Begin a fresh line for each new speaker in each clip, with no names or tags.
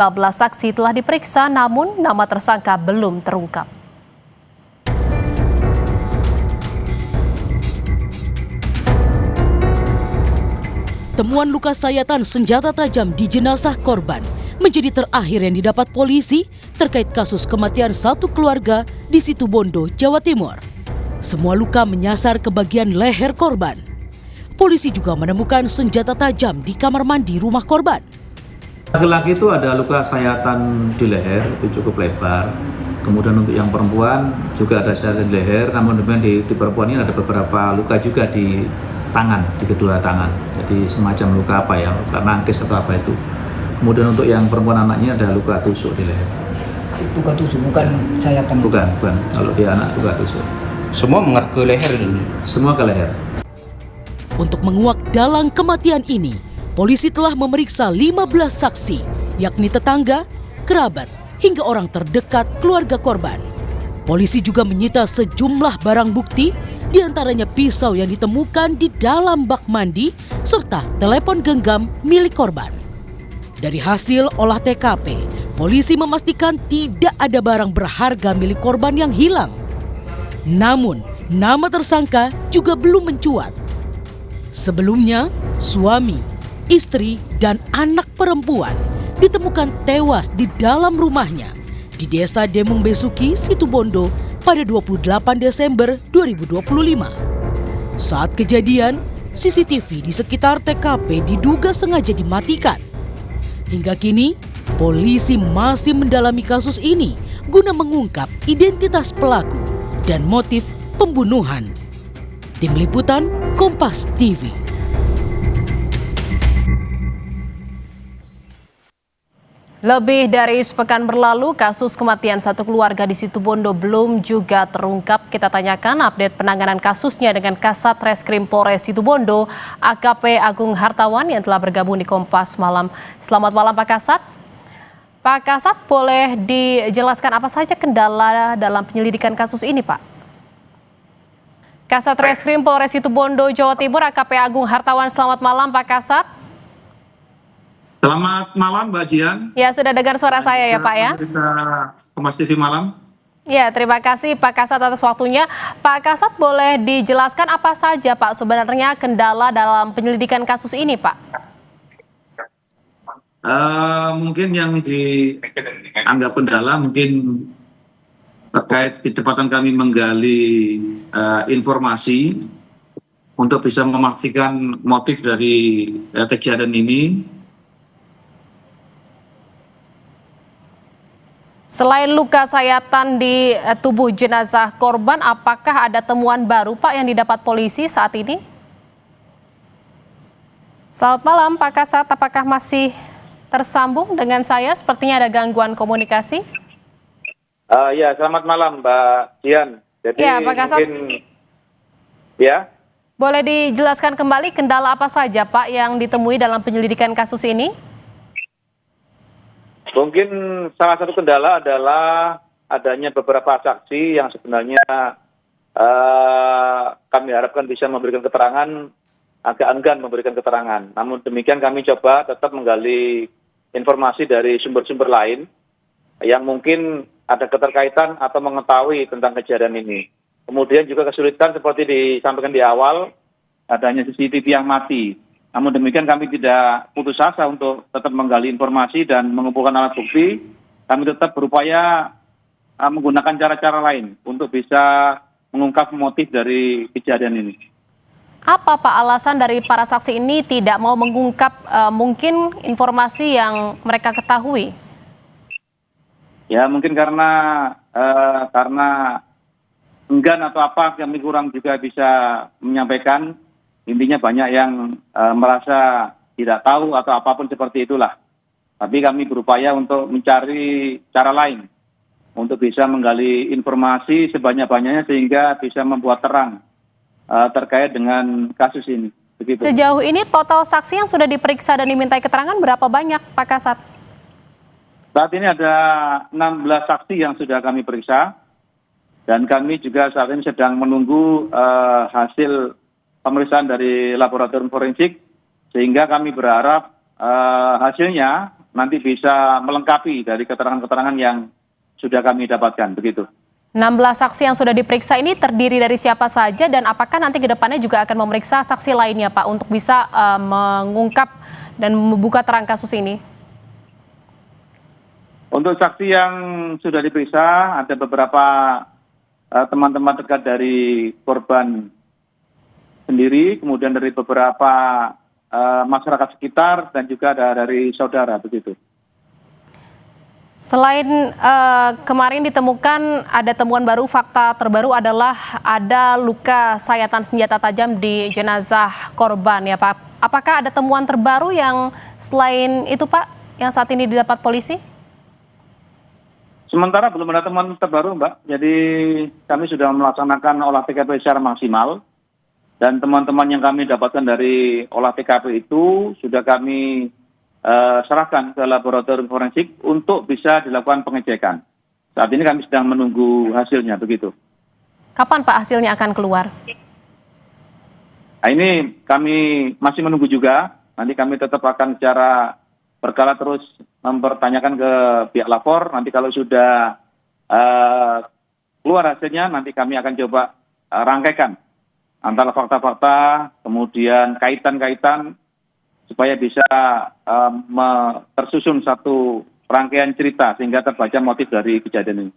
15 saksi telah diperiksa, namun nama tersangka belum terungkap.
Temuan luka sayatan senjata tajam di jenazah korban menjadi terakhir yang didapat polisi terkait kasus kematian satu keluarga di Situbondo, Jawa Timur. Semua luka menyasar ke bagian leher korban. Polisi juga menemukan senjata tajam di kamar mandi rumah korban.
Laki-laki itu ada luka sayatan di leher, itu cukup lebar. Kemudian untuk yang perempuan juga ada sayatan di leher, namun demikian di perempuan ini ada beberapa luka juga di tangan, di kedua tangan. Jadi semacam luka apa ya, luka nangkis atau apa itu. Kemudian untuk yang perempuan anaknya ada luka tusuk di leher.
Luka tusuk, bukan sayatan?
Bukan. Kalau dia anak luka tusuk.
Semua mengarah ke leher ini?
Semua ke leher.
Untuk menguak dalang kematian ini, polisi telah memeriksa 15 saksi, yakni tetangga, kerabat, hingga orang terdekat keluarga korban. Polisi juga menyita sejumlah barang bukti, diantaranya pisau yang ditemukan di dalam bak mandi, serta telepon genggam milik korban. Dari hasil olah TKP, polisi memastikan tidak ada barang berharga milik korban yang hilang. Namun, nama tersangka juga belum mencuat. Sebelumnya, suami, istri, dan anak perempuan ditemukan tewas di dalam rumahnya di Desa Demung Besuki, Situbondo pada 28 Desember 2025. Saat kejadian, CCTV di sekitar TKP diduga sengaja dimatikan. Hingga kini, polisi masih mendalami kasus ini guna mengungkap identitas pelaku dan motif pembunuhan. Tim Liputan Kompas TV.
Lebih dari sepekan berlalu, kasus kematian satu keluarga di Situbondo belum juga terungkap. Kita tanyakan update penanganan kasusnya dengan Kasat Reskrim Polres Situbondo, AKP Agung Hartawan yang telah bergabung di Kompas Malam. Selamat malam Pak Kasat. Pak Kasat, boleh dijelaskan apa saja kendala dalam penyelidikan kasus ini Pak? Kasat Reskrim Polres Situbondo, Jawa Timur, AKP Agung Hartawan. Selamat malam Pak Kasat.
Selamat malam Mbak Jian.
Ya, sudah dengar suara saya ya Pak ya?
Kita Kompas TV Malam.
Ya, terima kasih Pak Kasat atas waktunya. Pak Kasat, boleh dijelaskan apa saja Pak sebenarnya kendala dalam penyelidikan kasus ini Pak?
Mungkin yang dianggap kendala mungkin terkait kecepatan kami menggali informasi untuk bisa memastikan motif dari kejadian ini.
Selain luka sayatan di tubuh jenazah korban, apakah ada temuan baru Pak yang didapat polisi saat ini? Selamat malam Pak Kasat, apakah masih tersambung dengan saya? Sepertinya ada gangguan komunikasi.
Ya, selamat malam Mbak Jian. Jadi
ya, Pak Kasat.
Ya.
Boleh dijelaskan kembali kendala apa saja Pak yang ditemui dalam penyelidikan kasus ini?
Mungkin salah satu kendala adalah adanya beberapa saksi yang sebenarnya kami harapkan bisa memberikan keterangan, agak enggan memberikan keterangan. Namun demikian kami coba tetap menggali informasi dari sumber-sumber lain yang mungkin ada keterkaitan atau mengetahui tentang kejadian ini. Kemudian juga kesulitan seperti disampaikan di awal, adanya CCTV yang mati. Namun demikian kami tidak putus asa untuk tetap menggali informasi dan mengumpulkan alat bukti. Kami tetap berupaya menggunakan cara-cara lain untuk bisa mengungkap motif dari kejadian ini.
Apa Pak alasan dari para saksi ini tidak mau mengungkap mungkin informasi yang mereka ketahui?
Ya mungkin karena enggan atau apa kami kurang juga bisa menyampaikan. Intinya banyak yang merasa tidak tahu atau apapun seperti itulah. Tapi kami berupaya untuk mencari cara lain untuk bisa menggali informasi sebanyak-banyaknya sehingga bisa membuat terang terkait dengan kasus ini. Begitu.
Sejauh ini total saksi yang sudah diperiksa dan dimintai keterangan berapa banyak Pak Kasat?
Saat ini ada 16 saksi yang sudah kami periksa dan kami juga saat ini sedang menunggu hasil pemeriksaan dari laboratorium forensik sehingga kami berharap hasilnya nanti bisa melengkapi dari keterangan-keterangan yang sudah kami dapatkan, begitu.
16 saksi yang sudah diperiksa ini terdiri dari siapa saja dan apakah nanti ke depannya juga akan memeriksa saksi lainnya Pak untuk bisa mengungkap dan membuka terang kasus ini?
Untuk saksi yang sudah diperiksa, ada beberapa teman-teman dekat dari korban sendiri, kemudian dari beberapa masyarakat sekitar, dan juga ada dari saudara, begitu.
Selain kemarin ditemukan ada temuan baru, fakta terbaru adalah ada luka sayatan senjata tajam di jenazah korban ya Pak. Apakah ada temuan terbaru yang selain itu Pak, yang saat ini didapat polisi?
Sementara belum ada temuan terbaru Mbak, jadi kami sudah melaksanakan olah TKP secara maksimal, dan teman-teman yang kami dapatkan dari olah TKP itu sudah kami serahkan ke laboratorium forensik untuk bisa dilakukan pengecekan. Saat ini kami sedang menunggu hasilnya, begitu.
Kapan Pak hasilnya akan keluar?
Nah, ini kami masih menunggu juga. Nanti kami tetap akan secara berkala terus mempertanyakan ke pihak lapor. Nanti kalau sudah keluar hasilnya, nanti kami akan coba rangkaikan antara fakta-fakta, kemudian kaitan-kaitan, supaya bisa tersusun satu rangkaian cerita sehingga terbaca motif dari kejadian ini.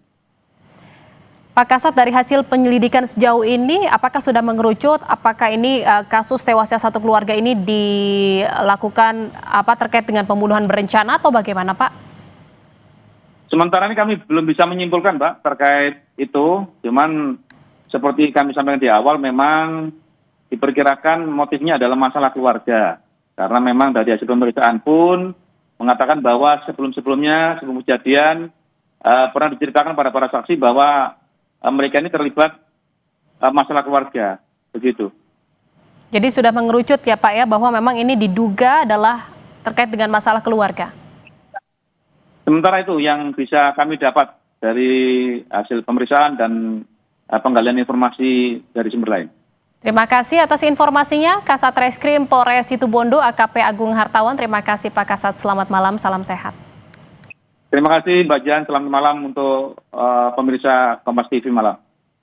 Pak Kasat, dari hasil penyelidikan sejauh ini, apakah sudah mengerucut? Apakah ini kasus tewasnya satu keluarga ini dilakukan terkait dengan pembunuhan berencana atau bagaimana Pak?
Sementara ini kami belum bisa menyimpulkan Pak terkait itu, cuman seperti kami sampaikan di awal memang diperkirakan motifnya adalah masalah keluarga. Karena memang dari hasil pemeriksaan pun mengatakan bahwa sebelum kejadian pernah diceritakan pada para saksi bahwa mereka ini terlibat masalah keluarga, begitu.
Jadi sudah mengerucut ya Pak ya, bahwa memang ini diduga adalah terkait dengan masalah keluarga.
Sementara itu yang bisa kami dapat dari hasil pemeriksaan dan penggalian informasi dari sumber lain.
Terima kasih atas informasinya, Kasat Reskrim Polres Situbondo AKP Agung Hartawan. Terima kasih Pak Kasat, selamat malam, salam sehat.
Terima kasih Mbak Jan, selamat malam untuk pemirsa Kompas TV malam.